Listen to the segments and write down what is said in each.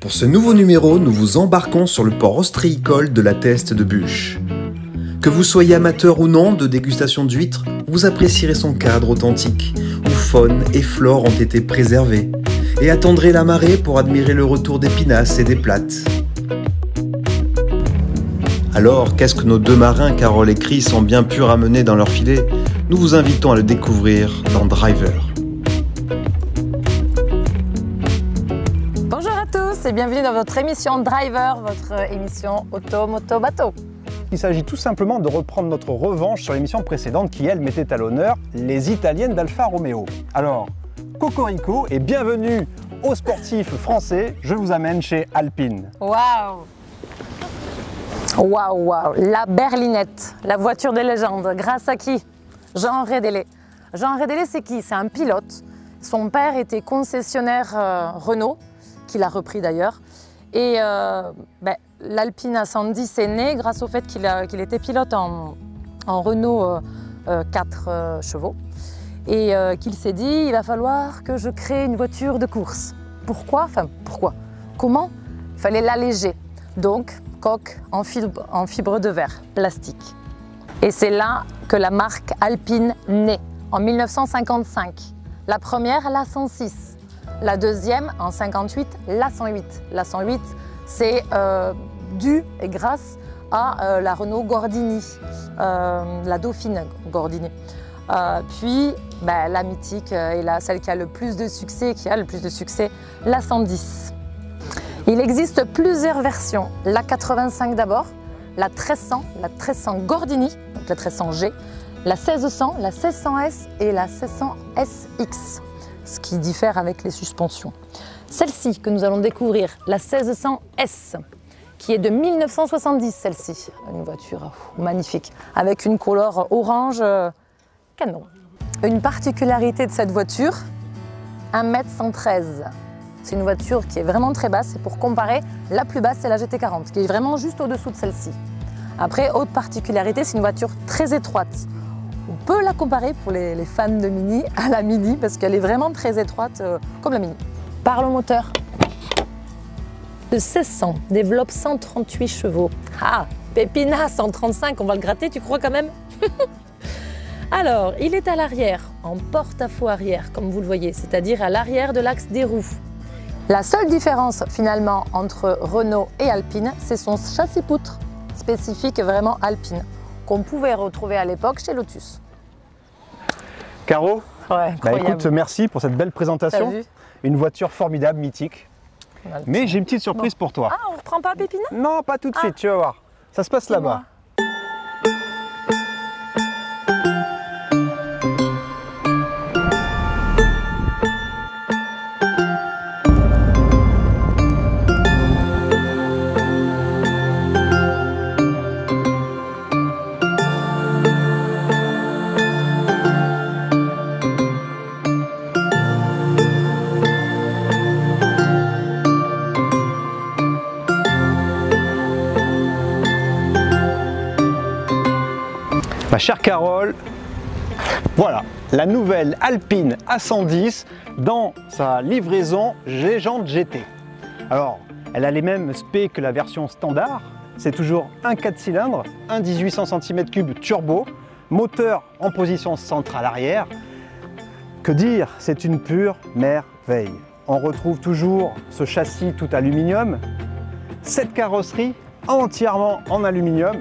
Pour ce nouveau numéro, nous vous embarquons sur le port ostréicole de la Teste de Buch. Que vous soyez amateur ou non de dégustation d'huîtres, vous apprécierez son cadre authentique, où faune et flore ont été préservées, et attendrez la marée pour admirer le retour des pinasses et des plattes. Alors, qu'est-ce que nos deux marins, Carole et Chris, ont bien pu ramener dans leur filet? Nous vous invitons à le découvrir dans Driver. Bonjour à tous et bienvenue dans votre émission Driver, votre émission auto, moto, bateau. Il s'agit tout simplement de reprendre notre revanche sur l'émission précédente qui, elle, mettait à l'honneur les Italiennes d'Alfa Romeo. Alors, cocorico et bienvenue aux sportifs français, je vous amène chez Alpine. Waouh! Waouh, waouh! La berlinette, la voiture des légendes, grâce à qui? Jean Rédélé. Jean Rédélé, c'est qui? C'est un pilote. Son père était concessionnaire Renault, qu'il a repris d'ailleurs. Et l'Alpine A110 est né grâce au fait qu'il était pilote en Renault 4 chevaux. Et qu'il s'est dit, il va falloir que je crée une voiture de course. Pourquoi? Enfin, pourquoi? Comment? Il fallait l'alléger. Donc, coque en fibre de verre, plastique. Et c'est là que la marque Alpine naît, en 1955. La première, la 106. La deuxième, en 58, la 108. La 108, c'est dû et grâce à la Renault Gordini, la Dauphine Gordini. Puis la mythique et celle qui a le plus de succès, la 110. Il existe plusieurs versions. La 85 d'abord, la 1300 Gordini, donc la 1300G, la 1600, la 1600S et la 1600SX, ce qui diffère avec les suspensions. Celle-ci que nous allons découvrir, la 1600S, qui est de 1970, celle-ci, une voiture magnifique, avec une couleur orange canon. Une particularité de cette voiture, 1,113 m. C'est une voiture qui est vraiment très basse, et pour comparer, la plus basse c'est la GT40, qui est vraiment juste au-dessous de celle-ci. Après, autre particularité, c'est une voiture très étroite. On peut la comparer pour les fans de Mini à la Mini, parce qu'elle est vraiment très étroite comme la Mini. Parlons moteur. Le 1600 développe 138 chevaux. Ah, Pépina 135, on va le gratter, tu crois quand même? Alors, il est à l'arrière, en porte-à-faux arrière, comme vous le voyez, c'est-à-dire à l'arrière de l'axe des roues. La seule différence finalement entre Renault et Alpine, c'est son châssis-poutre spécifique vraiment Alpine, qu'on pouvait retrouver à l'époque chez Lotus. Caro, ouais, écoute, merci pour cette belle présentation. Une voiture formidable, mythique. Mais j'ai une petite surprise pour toi. Ah, on ne reprend pas Pépina? Non, pas tout de suite, tu vas voir. Ça se passe là-bas. Ma chère Carole, voilà la nouvelle Alpine A110 dans sa livraison Légende GT. Alors, elle a les mêmes specs que la version standard. C'est toujours un 4 cylindres, un 1800 cm3 turbo, moteur en position centrale arrière. Que dire, c'est une pure merveille. On retrouve toujours ce châssis tout aluminium, cette carrosserie entièrement en aluminium.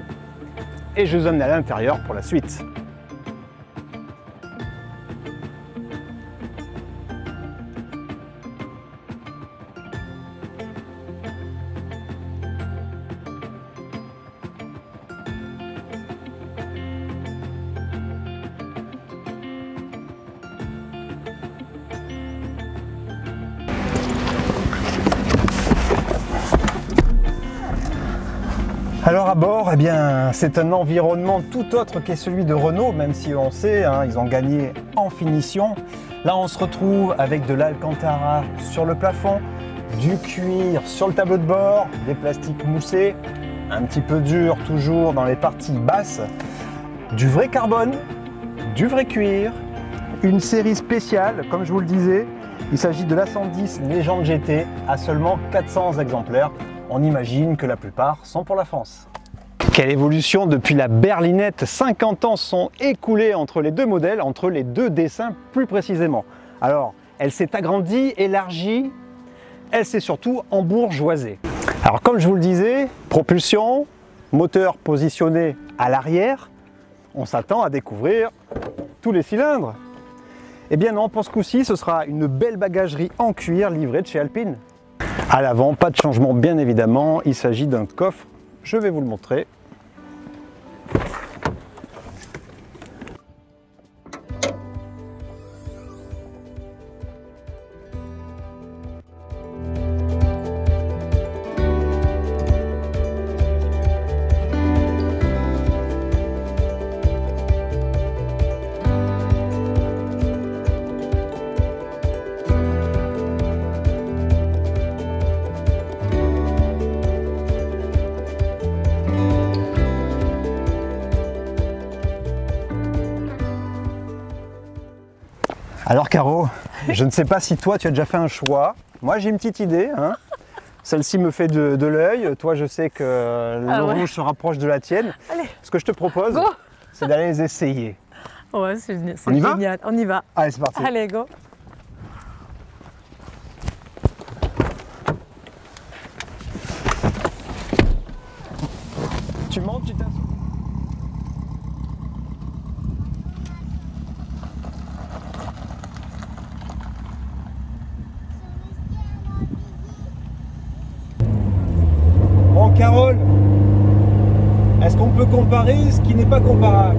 Et je vous emmène à l'intérieur pour la suite. Alors à bord, eh bien, c'est un environnement tout autre que celui de Renault, même si on sait, ils ont gagné en finition. Là, on se retrouve avec de l'Alcantara sur le plafond, du cuir sur le tableau de bord, des plastiques moussés, un petit peu dur toujours dans les parties basses, du vrai carbone, du vrai cuir, une série spéciale, comme je vous le disais, Il s'agit de l'A110 Légende GT à seulement 400 exemplaires. On imagine que la plupart sont pour la France. Quelle évolution depuis la berlinette! 50 ans sont écoulés entre les deux modèles, entre les deux dessins plus précisément. Alors, elle s'est agrandie, élargie, elle s'est surtout embourgeoisée. Alors comme je vous le disais, propulsion, moteur positionné à l'arrière, on s'attend à découvrir tous les cylindres. Eh bien non, pour ce coup-ci, ce sera une belle bagagerie en cuir livrée de chez Alpine. À l'avant, pas de changement bien évidemment, il s'agit d'un coffre, je vais vous le montrer. Alors Caro, je ne sais pas si toi tu as déjà fait un choix. Moi j'ai une petite idée. Hein. Celle-ci me fait de l'œil. Toi je sais que le rouge se rapproche de la tienne. Allez. Ce que je te propose, c'est d'aller les essayer. Ouais, c'est génial. On y va. Allez, c'est parti. Allez, go. Tu montes, tu t'assois. Bon, Carole, est-ce qu'on peut comparer ce qui n'est pas comparable?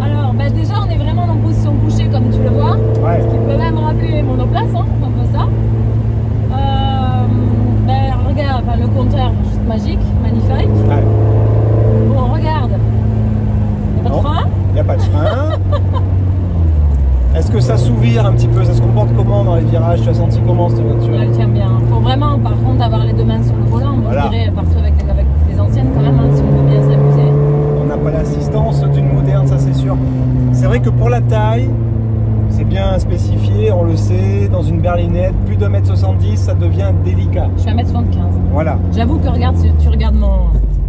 Alors, bah déjà, on est vraiment en position couchée, comme tu le vois. Ouais. Ce qui peut même rappeler monoplace, hein, un peu ça. Regarde, enfin, le compteur, juste magique, magnifique. Ouais. Bon, regarde. Il n'y a pas de frein. Il n'y a pas de frein. Est-ce que ça s'ouvre un petit peu? Ça se comporte comment dans les virages? Tu as senti comment cette voiture? Elle tient bien. Il faut vraiment, par contre, avoir les deux mains sur le volant. Moi, voilà. Je dirais, partir avec les anciennes quand même, hein, si on veut bien s'amuser. On n'a pas l'assistance d'une moderne, ça c'est sûr. C'est vrai que pour la taille, c'est bien spécifié, on le sait, dans une berlinette, plus de 1m70, ça devient délicat. Je suis à 1m75. Voilà. J'avoue que regarde, si tu regardes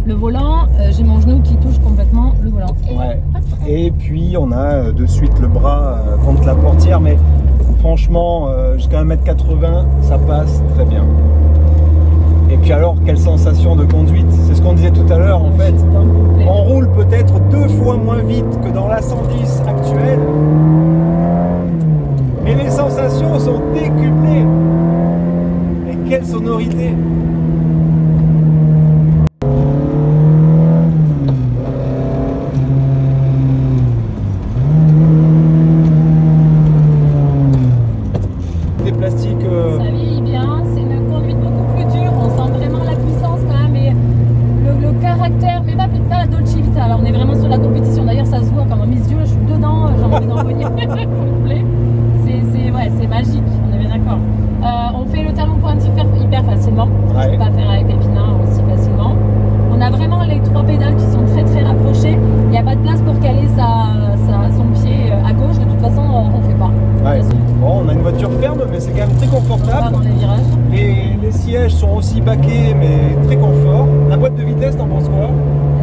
le volant, j'ai mon genou qui touche complètement le volant. Ouais. Et puis on a de suite le bras contre la portière, mais franchement, jusqu'à 1m80, ça passe très bien. Et puis alors, quelle sensation de conduite? C'est ce qu'on disait tout à l'heure en fait. On roule peut-être 2 fois moins vite que dans la 110 actuelle, mais les sensations sont décuplées. Et quelle sonorité! Des plastiques. Ça vieillit bien, c'est une conduite beaucoup plus dure, on sent vraiment la puissance quand même et le caractère, mais pas la Dolce Vita. Alors on est vraiment sur la compétition, d'ailleurs ça se voit quand même, mes yeux, je suis dedans, j'ai envie d'envoyer complet. C'est magique, on est bien d'accord. On fait le talon pointif hyper facilement, parce que je ne peux pas faire avec Pépinard aussi facilement. On a vraiment les 3 pédales qui sont très très rapprochées, il n'y a pas de place pour caler son pied à gauche, de toute façon on ne fait pas. Ouais. Bon, on a une voiture ferme, mais c'est quand même très confortable. Dans les virages. Les sièges sont aussi baquets, mais très confort. La boîte de vitesse, t'en penses quoi?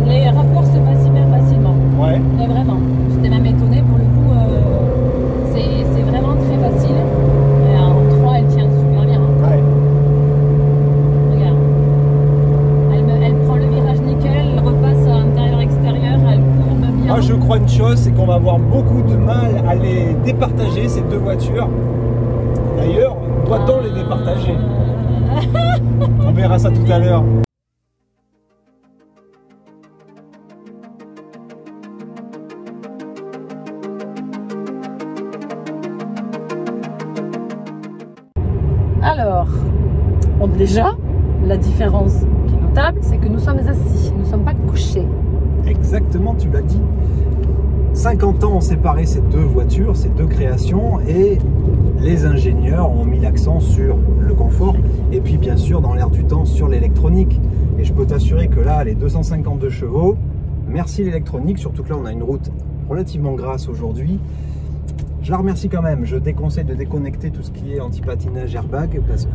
Les rapports se passent hyper facilement. Ouais. Mais vraiment, j'étais même étonnée pour le coup. C'est vraiment très facile. Et en 3, elle tient super bien. Ouais. Regarde. Elle prend le virage nickel, elle repasse intérieur-extérieur, elle courbe bien. Moi, je crois une chose, c'est qu'on va avoir beaucoup de mal à les départager, ces deux voitures. D'ailleurs, doit-on les départager? On verra ça tout à l'heure. Alors, bon, déjà, la différence qui est notable, c'est que nous sommes assis, nous ne sommes pas couchés. Exactement, tu l'as dit. 50 ans ont séparé ces deux voitures, ces deux créations, et les ingénieurs ont mis l'accent sur le confort et puis bien sûr dans l'air du temps sur l'électronique. Et je peux t'assurer que là, les 252 chevaux, merci l'électronique, surtout que là on a une route relativement grasse aujourd'hui. je la remercie quand même. Je déconseille de déconnecter tout ce qui est anti-patinage airbag parce que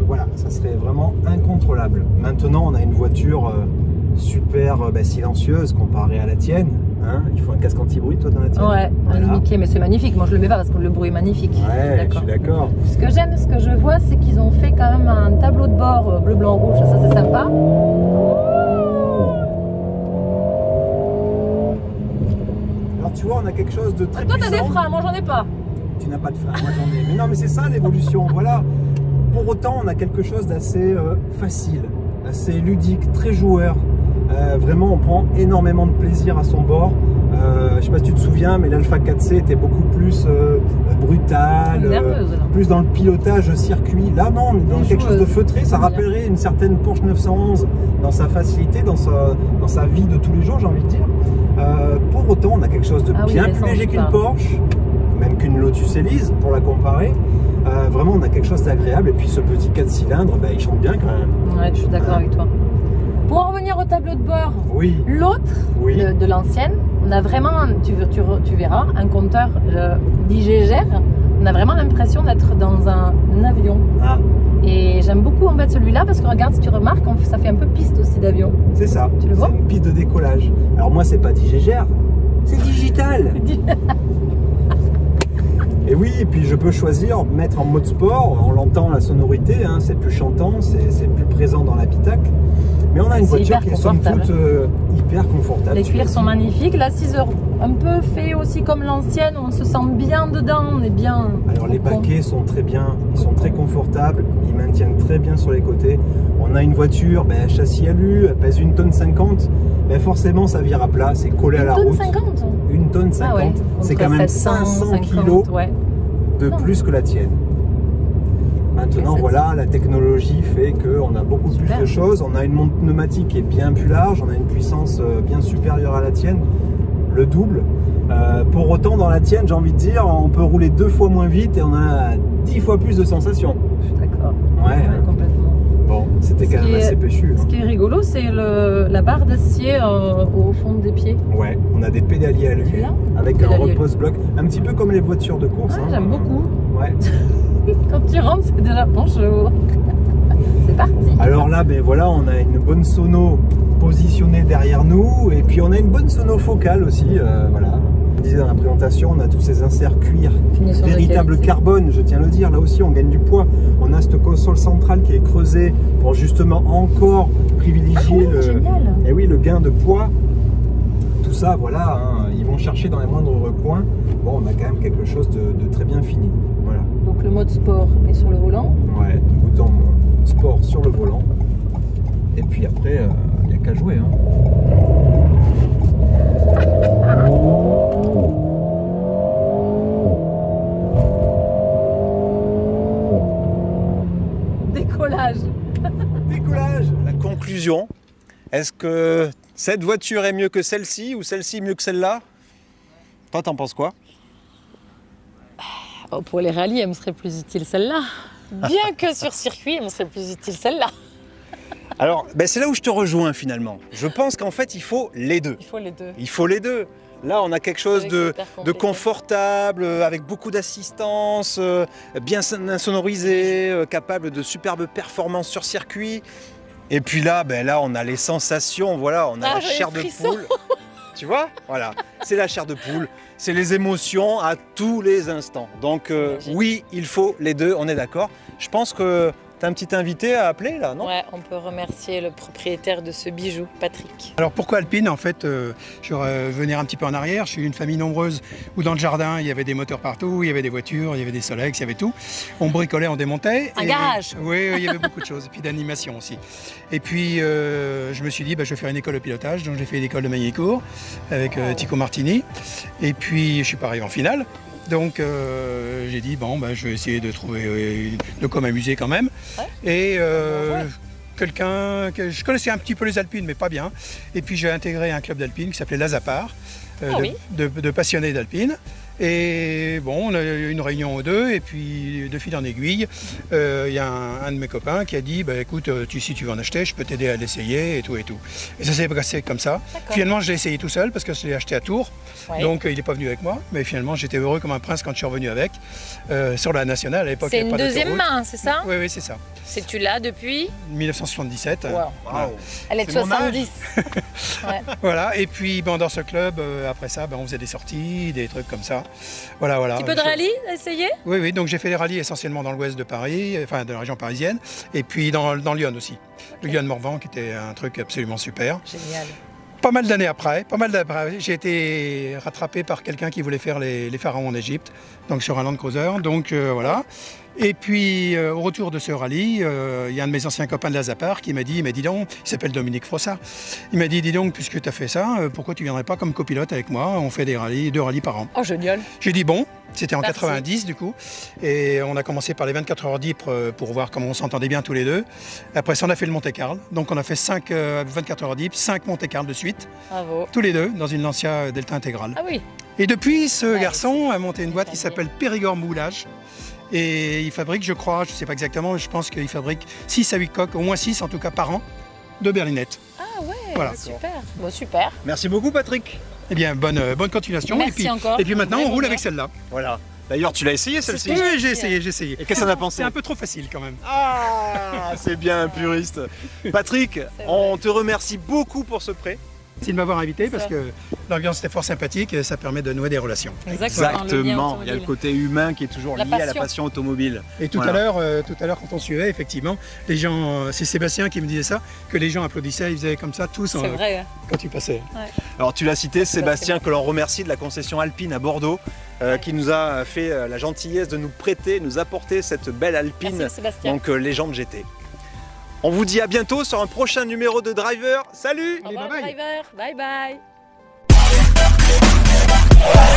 voilà, ça serait vraiment incontrôlable. Maintenant, on a une voiture super silencieuse comparée à la tienne. Hein, il faut un casque anti-bruit, toi, dans la tienne? Ouais, voilà. un Mickey, mais c'est magnifique. Moi, je le mets pas parce que le bruit est magnifique. Ouais, je suis d'accord. Ce que j'aime, ce que je vois, c'est qu'ils ont fait quand même un tableau de bord bleu, blanc, rouge. Ça, c'est sympa. Alors, tu vois, on a quelque chose de très Toi, t'as puissant. des freins, moi, j'en ai pas. Tu n'as pas de frein, moi j'en ai. Mais non, mais c'est ça l'évolution, voilà. Pour autant, on a quelque chose d'assez facile, assez ludique, très joueur. Vraiment, on prend énormément de plaisir à son bord. Je sais pas si tu te souviens, mais l'Alpha 4C était beaucoup plus brutal, Nerveuse, là. plus dans le pilotage circuit. Là, non, on est dans quelque chose de feutré. Ça rappellerait une certaine Porsche 911 dans sa facilité, dans sa vie de tous les jours, j'ai envie de dire. Pour autant, on a quelque chose de bien plus léger qu'une Porsche, même qu'une Lotus Elise, pour la comparer. Vraiment, on a quelque chose d'agréable. Et puis, ce petit 4 cylindres, il chante bien quand même. Ouais, je suis d'accord avec toi. Pour en revenir au tableau de bord, Oui. l'autre Oui. de l'ancienne, on a vraiment, tu verras, un compteur d'IGGR. On a vraiment l'impression d'être dans un avion. Ah, Et j'aime beaucoup en fait celui-là parce que regarde, si tu remarques, ça fait un peu piste aussi d'avion. c'est ça. Tu le vois? C'est une piste de décollage. Alors moi, c'est pas d'IGGR, c'est digital. Et oui, et puis je peux choisir mettre en mode sport. On l'entend la sonorité, hein, c'est plus chantant, c'est plus présent dans l'habitacle. Mais on a une voiture qui est somme toute hyper confortable. Les cuirs sont magnifiques. L'assise un peu fait aussi comme l'ancienne. On se sent bien dedans. On est bien. Alors les baquets sont très bien, ils sont très confortables, ils maintiennent très bien sur les côtés. On a une voiture, châssis alu, elle pèse 1,50 tonnes. Forcément ça vire à plat, c'est collé à la route. 1,50 tonnes 1,50 tonne. Ah ouais, C'est quand même 500 kilos ouais. de plus que la tienne. Maintenant, Okay, voilà, la technologie fait qu'on a beaucoup plus de choses. On a une montre pneumatique qui est bien plus large, on a une puissance bien supérieure à la tienne, le double. Pour autant, dans la tienne, j'ai envie de dire, on peut rouler 2 fois moins vite et on a 10 fois plus de sensations. Je suis d'accord. Ouais, Complètement. Bon, c'était quand même assez péchu. Ce qui est rigolo, c'est la barre d'acier au fond des pieds. Ouais, on a des pédaliers à lui avec un repose-bloc, un petit peu comme les voitures de course. Ah, j'aime beaucoup. Ouais. Quand tu rentres, c'est déjà bonjour. C'est parti. Alors là, voilà, on a une bonne sono positionnée derrière nous et puis on a une bonne sono focale aussi. Voilà. Je disais dans la présentation, on a tous ces inserts cuir, véritable carbone, je tiens à le dire. Là aussi, on gagne du poids. On a cette console centrale qui est creusée pour justement encore privilégier le gain de poids. Tout ça, voilà, hein, ils vont chercher dans les moindres recoins. Bon, on a quand même quelque chose de très bien fini. Voilà. Donc le mode sport est sur le volant. Ouais, bouton sport sur le volant. Et puis après, il n'y a qu'à jouer. Hein. Décollage. Décollage. La conclusion, est-ce que cette voiture est mieux que celle-ci ou celle-ci mieux que celle-là? Toi, t'en penses quoi? Oh, pour les rallyes, elle me serait plus utile celle-là. Bien que sur circuit, elle me serait plus utile celle-là. Alors, c'est là où je te rejoins finalement. Je pense qu'en fait, il faut les deux. Il faut les deux. Il faut les deux. Là, on a quelque chose de confortable, avec beaucoup d'assistance, bien insonorisé, capable de superbes performances sur circuit. Et puis là, là, on a les sensations, voilà, on a la chair de poule. Tu vois? Voilà, c'est la chair de poule, c'est les émotions à tous les instants. Donc oui, il faut les deux, on est d'accord. Je pense que tu as un petit invité à appeler là, non? Ouais, on peut remercier le propriétaire de ce bijou, Patrick. Alors pourquoi Alpine? En fait, je vais venir un petit peu en arrière. Je suis une famille nombreuse où dans le jardin, il y avait des moteurs partout, il y avait des voitures, il y avait des Solex, il y avait tout. On bricolait, on démontait. Un garage. Oui, il y avait beaucoup de choses. Et puis d'animation aussi. Et puis, je me suis dit, je vais faire une école de pilotage. Donc j'ai fait l'école de Magny-Cours avec Tico Martini. Et puis, je suis pas arrivé en finale. Donc j'ai dit, je vais essayer de trouver de quoi m'amuser quand même. Ouais. Et quelqu'un que je connaissais un petit peu les Alpines, mais pas bien. Et puis j'ai intégré un club d'Alpine qui s'appelait Lazapar, de passionnés d'Alpine. Et bon, on a eu une réunion ou deux, et puis de fil en aiguille, il y a un de mes copains qui a dit bah, écoute, si tu veux en acheter, je peux t'aider à l'essayer et tout et tout. Et ça s'est passé comme ça. Finalement, je l'ai essayé tout seul parce que je l'ai acheté à Tours, donc il n'est pas venu avec moi. Mais finalement, j'étais heureux comme un prince quand je suis revenu avec sur la nationale à l'époque. C'est une deuxième main, c'est ça? Oui, oui, c'est ça. Tu l'as depuis 1977. Wow. Voilà. Elle est de 70. Ouais. Voilà, et puis ben, dans ce club, après ça, ben, on faisait des sorties, des trucs comme ça. Voilà, voilà. Un petit peu de rallye à essayer? Oui, oui, donc j'ai fait des rallyes essentiellement dans l'ouest de Paris, enfin de la région parisienne, et puis dans Lyon aussi. Le Lyon-Morvan qui était un truc absolument super. Génial. Pas mal d'années après, j'ai été rattrapé par quelqu'un qui voulait faire les pharaons en Égypte, donc sur un Land Cruiser, donc voilà. Et puis au retour de ce rallye, il y a un de mes anciens copains de la Zapar qui m'a dit, mais dis donc, il s'appelle Dominique Frossard, il m'a dit, dis donc, puisque tu as fait ça, pourquoi tu viendrais pas comme copilote avec moi? On fait des rallyes, 2 rallyes par an. Oh génial. J'ai dit bon, c'était en Merci. 90 du coup, et on a commencé par les 24 heures d'Ypres pour voir comment on s'entendait bien tous les deux. Après ça, on a fait le Monte-Carlo, donc on a fait 24 heures d'Ypres, 5 Monte-Carlo de suite, Bravo. tous les deux dans une Lancia Delta intégrale. Ah oui. Et depuis, ce Ouais, garçon a monté une boîte qui c'est s'appelle Périgord Moulage. Et il fabrique, je crois, je ne sais pas exactement, mais je pense qu'il fabrique 6 à 8 coques, au moins 6 en tout cas par an, de berlinettes. Ah ouais, Voilà. super. Bon, super. Merci beaucoup Patrick. Eh bien, bonne continuation. Merci et puis, encore. Et puis maintenant, Ouais, on roule bon avec gars. celle-là. Voilà. D'ailleurs, tu l'as essayé celle-ci? C'est Oui, j'ai essayé, j'ai essayé. Et qu'est-ce que t'en as pensé? C'est un peu trop facile quand même. Ah, c'est bien un puriste. Patrick, on te remercie beaucoup pour ce prêt. Merci de m'avoir invité parce que l'ambiance était fort sympathique et ça permet de nouer des relations. Exactement. Il y a le côté humain qui est toujours La lié à la passion. passion automobile. Et tout Voilà. à l'heure, quand on suivait, effectivement, les gens, c'est Sébastien qui me disait ça, que les gens applaudissaient, ils faisaient comme ça tous C'est vrai. quand tu passais. Alors tu l'as cité, Sébastien, que l'on remercie de la concession Alpine à Bordeaux, qui nous a fait la gentillesse de nous prêter, nous apporter cette belle Alpine, Merci Sébastien. donc légende GT. On vous dit à bientôt sur un prochain numéro de Driver. Salut! Au revoir bye bye. driver. Bye bye.